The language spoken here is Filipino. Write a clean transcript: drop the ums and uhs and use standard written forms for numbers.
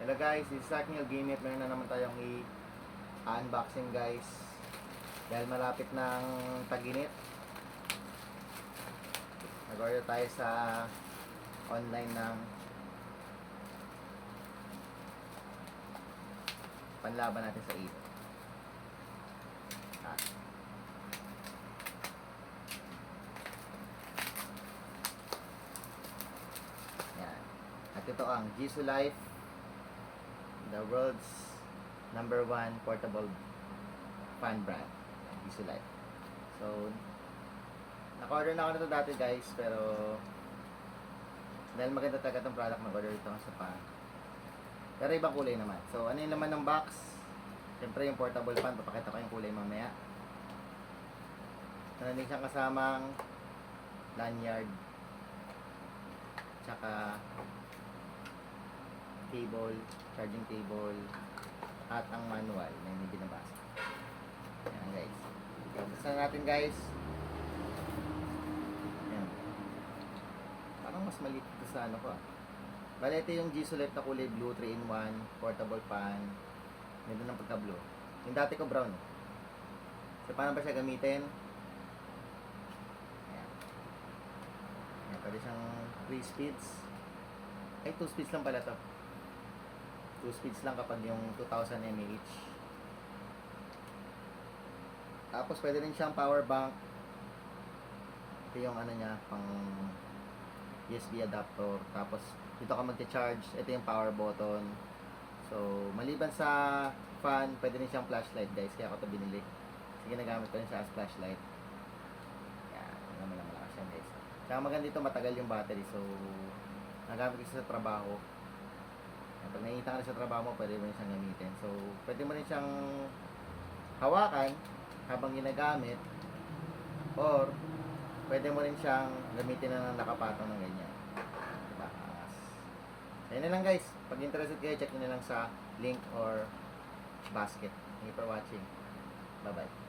Hello guys, this is Aknil Gamit. Meron na naman tayong i-unboxing guys. Dahil malapit ng tag-init. Nag-order tayo sa online ng panlaban natin sa init. Yan. At ito ang Jisoo Life, the world's #1 portable fan brand, Jisoo Life. So, naka-order na ako nito dati guys, pero dahil maganda talaga itong product, nag-order ito sa pan. Pero ibang kulay naman. So, ano yung laman ng box? Siyempre yung portable fan, papakita ko yung kulay mamaya. Meron din siyang kasamang lanyard, tsaka cable, charging cable, at ang manual na hindi binabasa. Ayan guys. Buksan natin guys. Ayan. Parang mas maliit ito sa ano ko ah. Bale, ito yung Jisoo Life na kulay blue, 3-in-1, portable fan. Ganda ng pagka-blue. Yung dati ko brown. So, paano ba siya gamitin? Ayan. Ayan, pwede siyang 3 speeds. Ay, 2 speeds lang pala to. 2 speeds lang kapag yung 2000 mAh. Tapos, pwede rin siyang power bank. Ito yung ano niya, pang USB adapter. Tapos, dito ka magcha-charge. Ito yung power button. So, maliban sa fan, pwede rin siyang flashlight guys. Kaya ako ito binili. Kasi ginagamit ko rin siya as flashlight. Yan. Naman lang malakas yan guys. Kaya maganda dito, matagal yung battery. So, nagamit ko siya sa trabaho. Pag nakikita ka na sa trabaho mo, pwede mo rin siyang gamitin. So, pwede mo rin siyang hawakan habang ginagamit. Or, pwede mo rin siyang gamitin na ng nakapatong ng ganyan. Ayun na lang guys. Pag interested kayo, check nyo na lang sa link or basket. Thank you for watching. Bye bye.